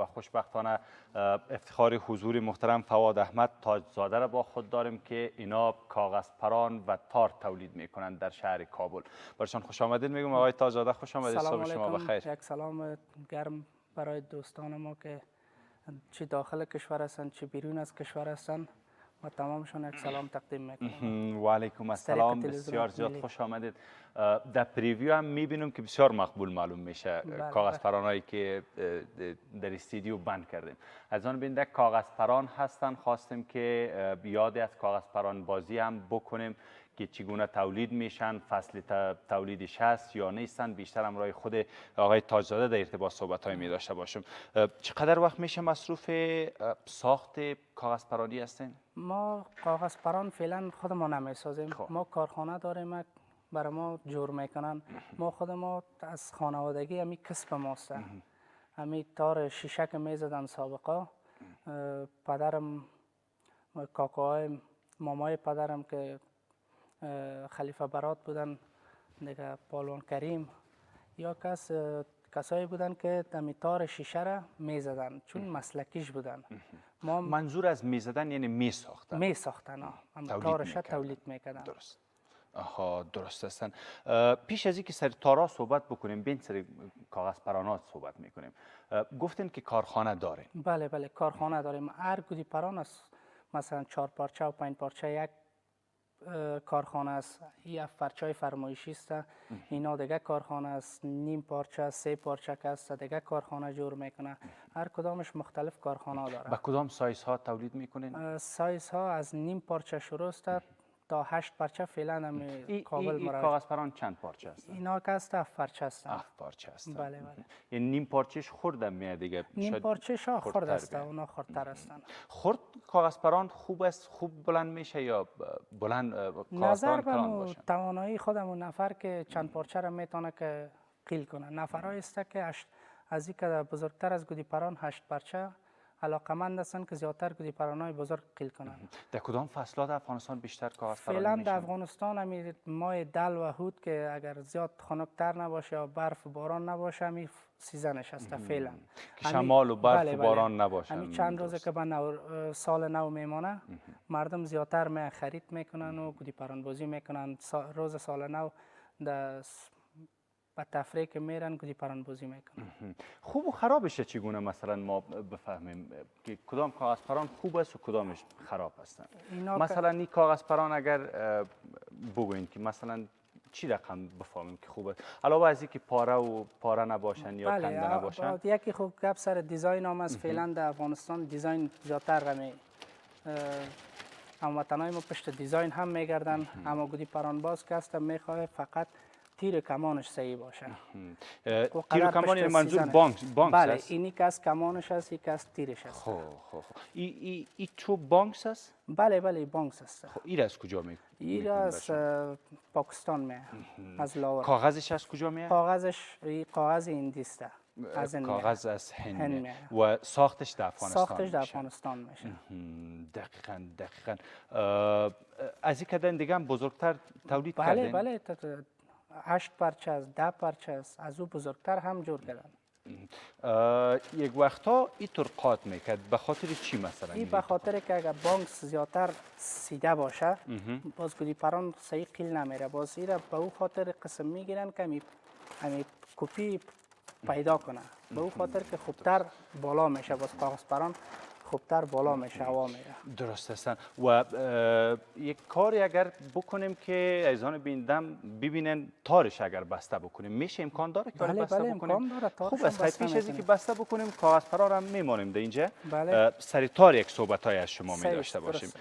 و خوشبختانه افتخار حضور محترم فواد احمد تاجزاده را با خود داریم که اینا کاغذ پران و تار تولید میکنند در شهر کابل. برشان خوش آمدید میگم. آقای تاجزاده خوش آمدید. صبح شما بخیر. یک سلام گرم برای دوستان ما که چه داخل کشور هستند چه بیرون از کشور هستند و تمامشون یک سلام تقدیم میکنم. و علیکم السلام. بسیار زیاد خوش آمدید. در پریویو هم میبینیم که بسیار مقبول معلوم میشه کاغذ پرانایی که در استودیو بند کردیم. از آن بینده کاغذ پران هستن. خواستیم که یادی از کاغذ پران بازی هم بکنیم که چگونه تولید میشن، فصل تولیدش هست یا نیستن. بیشتر همراه خود آقای تاجزاده در ارتباط صحبت های می داشته باشم. چقدر وقت میشه مصروف ساخت کاغذ پرانی هستین؟ ما کاغذ پران فعلا خودمون نمیسازیم. ما کارخانه داریم برای ما جور میکنن. ما خود ما از خانوادگی همی کسب ماست. همی تار شیشه که میزدن سابقا پدرم کاکاهای مامای پدرم که خلیفه برات بودن دیگه پالوان کریم یا کسایی بودن که تار شیشه را میزدن چون مسلکیش بودن. ما منظور از میزدن یعنی میساختن؟ میساختن تارش تولید میکردن. درست. آها درست هستن. پیش از اینکه سر تارا صحبت بکنیم بین سر کاغذ پرانات صحبت میکنیم. گفتین که کارخانه دارین؟ بله کارخانه داریم. هر گودی پران است مثلا 4 پارچه و 5 پارچه یک کارخانه است. یک پارچه فرمایشی است. اینا دیگه کارخانه است. نیم پارچه 3 پارچه است دیگه کارخانه جور میکنه. هر کدامش مختلف کارخانه داره. با کدام سایز ها تولید میکنین؟ سایز ها از نیم پارچه شروع است تا 8 پارچه فعلا هم قابل این کاغذ پران چند پارچه است؟ اینا که است 7 پارچه است. 7 پارچه است. بله. یعنی نیم پارچهش خرد میاد دیگه. نیم پارچهش خرد است. اونا خردتر هستند. خرد کاغذ پران خوب است، خوب بلند میشه یا بلند کاغذ پران کلان باشه؟ توانایی خودمون نفر که چند پارچه را میتونه که قیل کنه. نفرایی است که از این که بزرگتر از گودی پران 8 پارچه علاقمند هستند که زیادتر گودی پرانای بزرگ قیل کنند. در کدام فصلات افغانستان بیشتر کاغذ پرانی فعلا میشن؟ در افغانستان همین ماه دل و هود که اگر زیاد خنک‌تر نباشه یا برف و باران نباشه همین سیزنش است فعلا. که شمال و برف و باران نباشه. همین چند روزه که به سال نو میمانه مردم زیادتر می خرید میکنن و گودی پران بازی میکنن. روز سال نو با تفریح که میرن گودی پران بازی میکنن. خوب و خرابش چگونه مثلا ما بفهمیم که کدام کاغذ پران خوب است و کدامش خراب هستن؟ مثلا این کاغذ پران اگر بگوین که مثلا چی رقم بفهمیم که خوبه علاوه از اینکه پاره نباشن یا کنده نباشن؟ یکی خوب گپ سر دیزاین هم از فعلا در افغانستان دیزاین زیادتر غمی هموطنای ما پشت دیزاین هم میگردن. اما گودی پران باز که است میخواه فقط تیر کمانش صحیح باشه. تیر کمان یعنی منظور بانکس بله است؟ اینی که از کمانش است یک از تیرش است. ای تو بانکس است؟ بله بانکس است. این از کجا میاد؟ این از پاکستان میاد. از لاهور. کاغذش از کجا میاد؟ کاغذ هندی است. کاغذ از هند و ساختش در افغانستان میشه. دقیقاً. از این کدن دیگه هم بزرگتر تولید کردین؟ بله 8 پارچه است 10 پارچه است از او بزرگتر هم جور کردن. یک وقتا اینطور قاط میکرد به خاطر چی مثلا؟ این به خاطر که اگر بانکس زیادتر سیده باشه باز گودی پران صحیح قیل نمیره. باز این به او خاطر قسم میگیرن که همی کپی پیدا کنه. به او خاطر که خوبتر بالا میشه. باز کاغذ پران خوبتر بالا میشه هوا میره. درست هستن. و یک کاری اگر بکنیم که ایزان بیندم ببینن تارش اگر بسته بکنیم میشه؟ امکان داره که بسته بکنیم؟ امکان داره. خوب است. پیش از اینکه بسته بکنیم کاغذ پران هم میمانیم در اینجا. سر تار یک صحبت های از شما می داشته باشیم.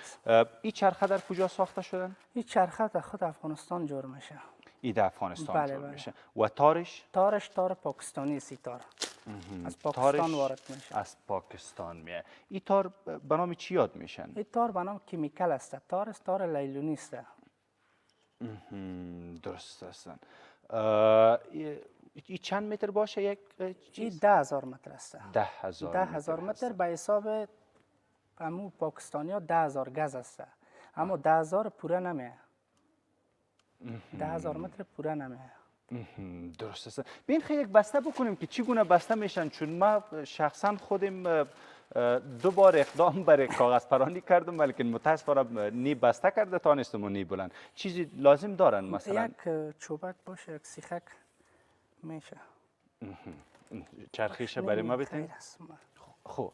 این چرخه در کجا ساخته شدن؟ این چرخه در خود افغانستان جور میشه. این در افغانستان جور میشه. و تارش تار پاکستانی تار از پاکستان وارد میشه. از پاکستان میاد. این تار به نام چی یاد میشن؟ این تار به نام کیمیکل است. تار لیلونی است. درست هستن. این چند متر باشه یک چیز؟ این 10,000 متر است. 10,000 متر به حساب همو پاکستانی ها 10,000 گز است. اما 10,000 پوره نمیه. 10,000 متر پوره نمیه. درست است. بین خیلی یک بسته بکنیم که چگونه بسته میشن، چون ما شخصا خودم دو بار اقدام برای کاغذ پرانی کردم ولی متاسفانه نی بسته کرده تانستم و نی بلند. چیزی لازم دارن مثلا یک چوبک باشه، یک سیخک میشه. چرخیش برای ما بتین. خیر است. خب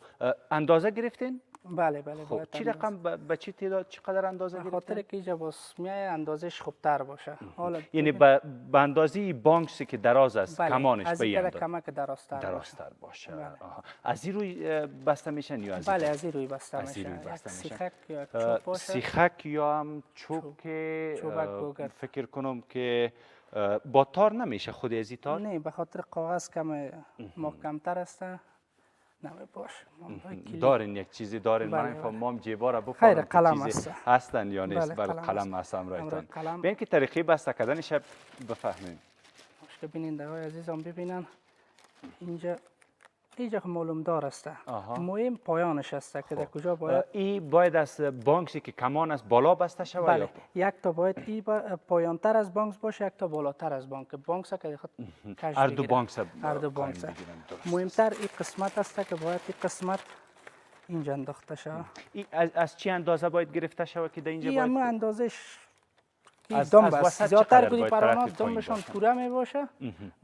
اندازه گرفتین؟ بله بله. خب چی رقم به چی تعداد چقدر اندازه گرفتین؟ خاطر که اینجا باز میای اندازش خوبتر باشه. حالا یعنی به اندازه بانکسی که دراز است کمانش از به این اندازه کمک درازتر باشه. بله. از این روی بسته میشن یا از این؟ بله از این روی بسته از این میشه. روی بسته میشن. سیخک یا چوب باشه. سیخک یا هم چوب که چوبک گوگرد. فکر کنم که با تار نمیشه خود از این تار؟ نه، به خاطر کاغذ کم محکمتر است. نمی باشه. دارین یک چیزی دارین؟ بله، من بله. فهمم جیبا را خیر، بفهمم قلم که چیزی است. هستن یا نیست. بله، بله قلم هستم رایتان. قلم. ببین که طریقه بسته کردنش بفهمیم. که بیننده های عزیزم ببینن اینجا معلوم دار است. مهم پایانش است که در کجا باید این باید از بانکسی که کمان است بالا بسته شود؟ بله. یک تا باید این پایانتر از بانکس باشه، یک تا بالاتر از بانک. بانکس که خود کش هر دو بانکس هر دو بانکس. مهمتر این قسمت است که باید این قسمت اینجا انداخته شود. از چی اندازه باید گرفته شود که در اینجا باید؟ این اندازش از دم وسط بس. زیادتر چقدر گوی باید پرانات طرف پایین دمبشان باشه؟ پوره می باشه.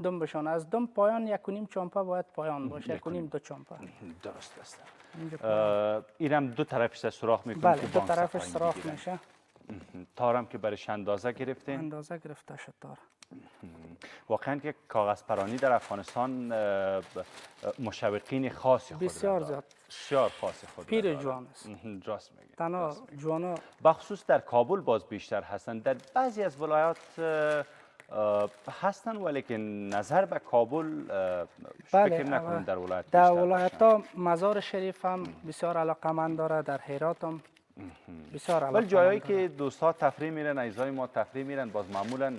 دمبشان از دم پایان 1.5 چامپا باید پایان باشه. 1.5 2 چامپا. درست است. اینجا اینم دو طرفش سوراخ میکنه بله، که دو بانک طرفش صفایی سوراخ میگیرن. میشه. تارم که برش اندازه گرفتین؟ اندازه گرفته شد تار. واقعا که کاغذ پرانی در افغانستان مشوقین خاصی خود بسیار زیاد. بسیار خاص خود پیر جوان است. راست میگی. تنها جوانا بخصوص در کابل باز بیشتر هستن. در بعضی از ولایات هستن ولی که نظر به کابل فکر نکنم در ولایت در بیشتر ولایت ها مزار شریف هم بسیار علاقمند داره. در هرات هم بسیار علاقمند. ولی جایی که دوستا تفریح میرن، عزیزای ما تفریح میرن، باز معمولا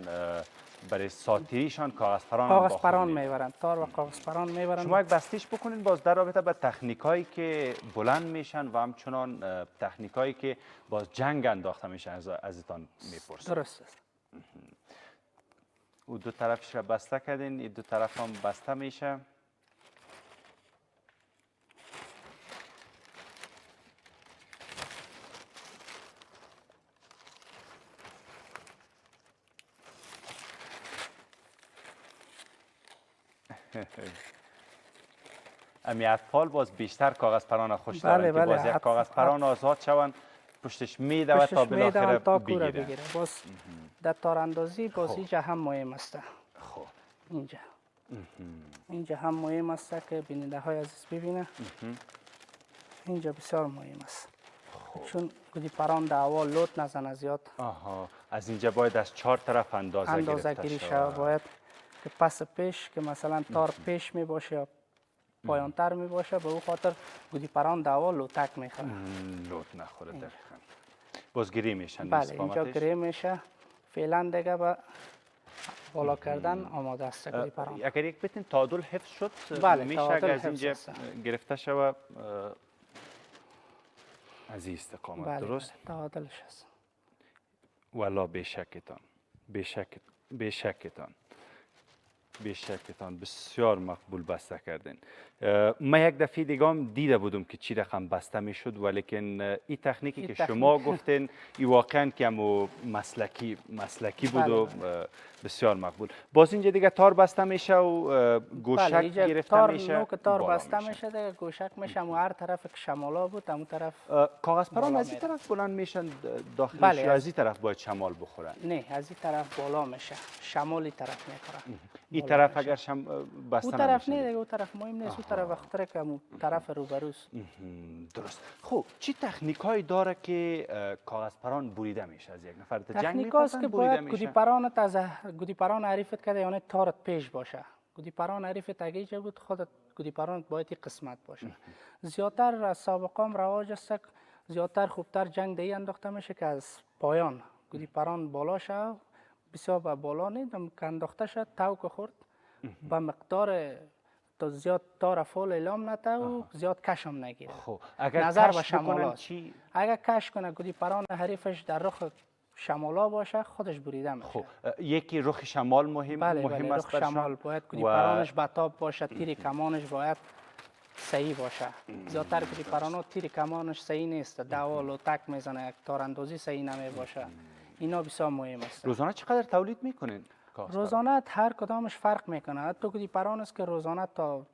برای ساتیریشان کاغذ پران میبرن. تار و کاغذ پران میبرن. شما یک بستیش بکنین باز در رابطه با تکنیکایی که بلند میشن و همچنان تکنیکایی که باز جنگ انداخته میشن ازتان میپرسن. درست است. او دو طرفش را بسته کردین، این دو طرف هم بسته میشه. امی اطفال باز بیشتر کاغذ پران خوش دارن که باز یک کاغذ پران آزاد شوند پشتش میدود تا بالاخره بگیره. باز در تار اندازی باز اینجا هم مهم است. خب اینجا هم مهم است که بیننده های عزیز ببینه. اینجا بسیار مهم است. چون گودی پران در هوا لوت نزنه زیاد. از اینجا باید از 4 طرف اندازه گیری شود. باید که پس پیش که مثلا تار پیش می باشه یا پایانتر می باشه، به او خاطر گودی پران در هوا لوتک میخوره. لوت نخوره دقیقاً. باز گری میشن. بله اینجا گری میشه. فعلا دیگه به بالا کردن آماده است گودی پران. اگر یک بتین تعادل حفظ شد بله، میشه اگر از اینجا گرفته شود از این استقامت. بله، درست؟ تعادلش است. والا بیشکتان بسیار مقبول بسته کردین. من یک دفعه دیگه هم دیده بودم که چی رقم بسته میشد، ولیکن این تکنیکی که شما گفتین این واقعا که همو مسلکی بود و بسیار مقبول. باز اینجا دیگه تار بسته میشه و گوشک گرفته میشه. تار بسته میشه دیگه گوشک میشه و هر طرف که شمالا بود همون طرف کاغذ پران از این طرف بلند میشن داخلش یا از این طرف باید شمال بخوره؟ نه، از این طرف بالا میشه. شمالی طرف میخوره. این طرف اگر بسته نمیشه. اون طرف نه دیگه، اون طرف مهم نیست. اون طرف وقتی که همون طرف روبروست. درست. خب چی تکنیک هایی داره که کاغذ پران بریده میشه از یک نفر؟ تکنیک هاست که باید گودی پران عریفت کرده یعنی تارت پیش باشه. گودی پران عریفت اگه جا بود خودت گودی پران باید این قسمت باشه. زیادتر از سابقام رواج است، زیادتر خوبتر جنگ دی انداخته میشه که از پایان گودی پران بالا شه، بسیار به بالا نیدم که انداخته شد تو که خورد به مقدار تا زیاد تار فول اعلام نته و زیاد کش هم نگیره. خب اگر نظر کش به شمال چی؟ اگر کش کنه گودی پران حریفش در رخ شمالا باشه خودش بریده میشه. خب یکی رخ شمال مهم بله است رخ شمال باید گودی پرانش بتاب باشه، تیر کمانش باید صحیح باشه. زیادتر گودی پرانا تیر کمانش صحیح نیست، دوال و تک میزنه، تار اندازی صحیح نمی باشه. اینا بسیار مهم است. روزانه چقدر تولید میکنین؟ روزانه هر کدامش فرق میکنه. حتی گودی پران است که روزانه تا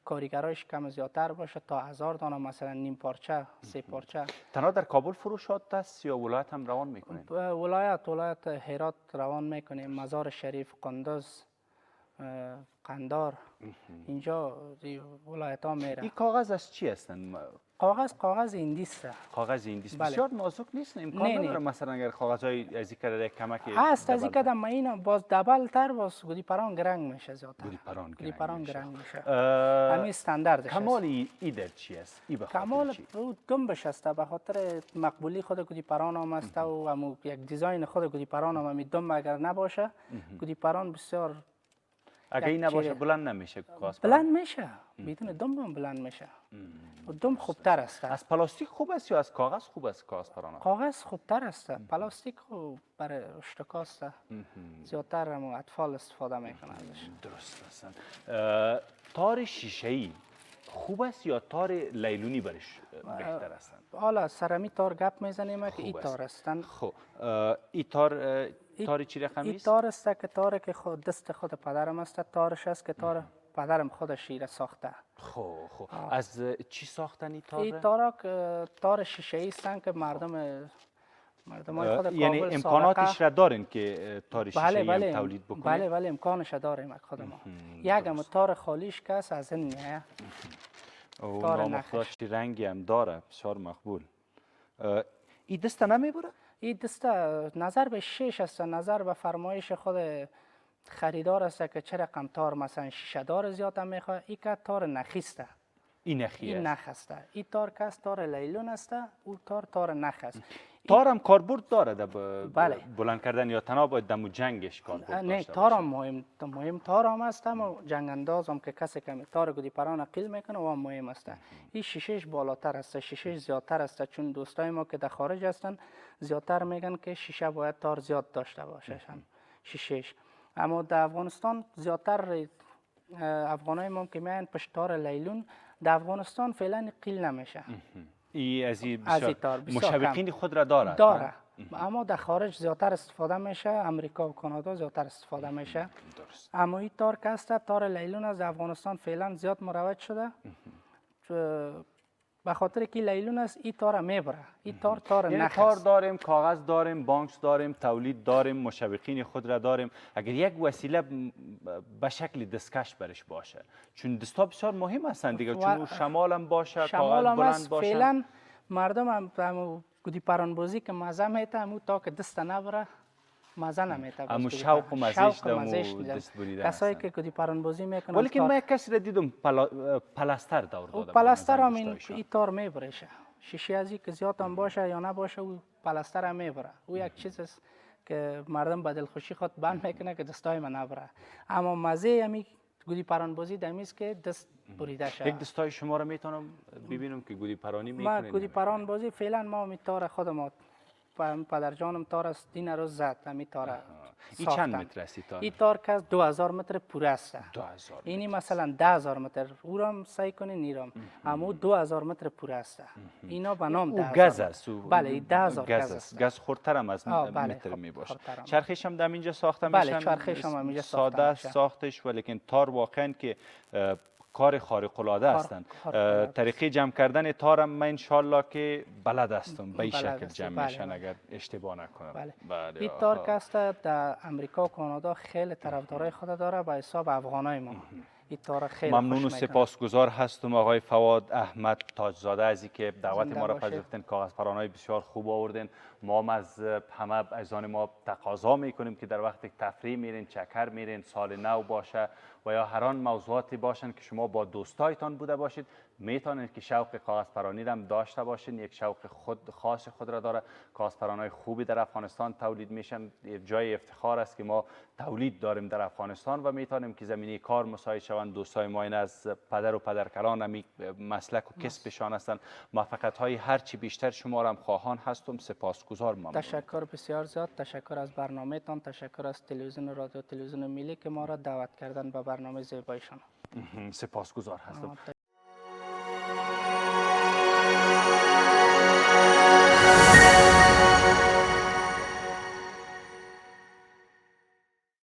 کارگرایش کم زیادتر باشه تا 1000 دانه مثلا نیم پارچه 3 پارچه. تنها در کابل فروشات است یا ولایت هم روان میکنین؟ ولایت هرات روان میکنیم، مزار شریف، قندوز، قندار، اینجا ولایت ها میره. این کاغذ از چی هستن؟ کاغذ هندی است. کاغذ هندی است. بله. بسیار نازک نیست، امکان نداره مثلا اگر کاغذهای از این کده کمک هست از این کده اینا باز دبل تر باز گودی پران گرنگ میشه زیادتر. گودی پران گرنگ میشه. همین استانداردش است. کمال ای در چی است؟ کمال دنبش است، به خاطر مقبولی خود گودی پران هم است و همون یک دیزاین خود گودی پران هم می دنب اگر نباشه گودی پران بسیار اگه این نباشه بلند نمیشه. بلند میشه، بدون دم هم بلند میشه. دم خوبتر است. از پلاستیک خوب است یا از کاغذ خوب است کاغذ پران؟ کاغذ خوبتر است. پلاستیک برای اشتکاست. زیادتر هم اطفال استفاده میکنن ازش. درست است. تار شیشه‌ای خوب است یا تار لیلونی برش بهتر است؟ حالا سرمی تار گپ میزنیم که این تار هستند. خب این تار چی رقمی است؟ این تار است که تار که خود دست خود پدرم است، تارش است که تار پدرم خود شیره ساخته. خب از چی ساختن این تار؟ این تار شیشه‌ای است که مردم خود کابل یعنی امکاناتش را دارین که تار شیشه‌ای هم تولید بکنید؟ بله امکانش داریم خود ما. یک هم تار خالیش که است از این میه. تار نخش چی رنگی هم داره، بسیار مقبول. این دسته نمیبره؟ این دسته نظر به شیش است، نظر به فرمایش خود خریدار است که چه رقم تار مثلا شیشه دار زیاد میخواد. این که تار نخیسته. این نخ است. این تار که است تار لیلون است، او تار نخ است. تار هم کاربرد داره در بلند کردن یا تنها باید دم و جنگش کاربرد داشته باشه؟ نه تار هم مهم تار هم است، اما جنگ انداز هم که کسی که تار گودی پران قیل میکنه و هم مهم است. این شیشهش بالاتر است، شیشهش زیادتر است، چون دوستای ما که در خارج هستن زیادتر میگن که شیشه باید تار زیاد داشته باشه شیشهش. اما در افغانستان زیادتر افغانای ما که میان پشت تار لیلون در افغانستان فعلا قیل نمیشه. از این مشوقین خود را داره. اما در خارج زیادتر استفاده میشه، امریکا و کانادا زیادتر استفاده میشه. اما این تار که است تار لیلون از افغانستان فعلا زیاد مروج شده. به خاطر که لیلون است این تار میبره. این تار نخ تار داریم، کاغذ داریم، بانکس داریم، تولید داریم، مشوقین خود را داریم. اگر یک وسیله به شکل دستکش برش باشه، چون دستا بسیار مهم هستند دیگه، چون شمال هم باشه، کاغذ بلند باشه. فعلا مردم هم گودی پران بازی که مزه میته، همو تا که دست نبره مزه نمیته. اما شوق و مزهش دست بریدن کسایی که گودی پران بازی میکنن. ولی که من یک کسی را دیدم پلستر دور داده. پلستر هم این تار میبرشه. شیشه ازی که زیاد هم باشه یا نباشه او پلستر هم میبره. او یک چیز است که مردم به دلخوشی خود بند میکنه که دستای من نبره. اما مزه همی گودی پران بازی دمیست که دست بریده شد. یک دستای شما رو میتونم ببینم که گودی پرانی میکنین؟ ما گودی پران بازی فعلا ما میتاره خود ما پدر جانم تار است دین روز زد همی تاره. این چند متر است تار؟ این تار که 2000 متر پوره است. 2000. اینی مثلا 10000 متر او را هم سعی کنین نیرم. اما 2000 متر پوره است. اینا به نام 10000. گز است. بله 10000 گز است. گز خردتر هم از متر می باشه. چرخش هم در اینجا ساخته میشن؟ بله چرخش هم اینجا ساخته میشه. ساختش ولیکن تار واقعا که کار خارق العاده هستند. طریقه جمع کردن تار هم من انشالله که بلد هستم به این شکل جمع میشن اگر اشتباه نکنم. بله. این تار که است در امریکا و کانادا خیلی طرفدارای خود داره به حساب افغانای ما. ممنون و سپاسگزار هستم آقای فواد احمد تاجزاده از اینکه دعوت ما را پذیرفتین. کاغذ پرانای بسیار خوب آوردین. ما از همه عزیزان ما تقاضا میکنیم که در وقت تفریح میرین، چکر میرین، سال نو باشه و یا هر آن موضوعاتی باشن که شما با دوستایتان بوده باشید، میتونید که شوق کاغذ پرانی را هم داشته باشین. یک شوق خاص خود را داره. کاغذ پرانای خوبی در افغانستان تولید میشن. جای افتخار است که ما تولید داریم در افغانستان و میتونیم که زمینه کار مساعد شوند میشوند. دوستای ما این از پدر و پدرکلان همی مسلک و کسبشان هستند. موفقیت های هرچی بیشتر شما را هم خواهان هستم. سپاسگزار. ممنون. تشکر بسیار زیاد. تشکر از برنامه تان. تشکر از تلویزیون و رادیو تلویزیون ملی که ما را دعوت کردن به برنامه زیبایشان. سپاسگزار هستم.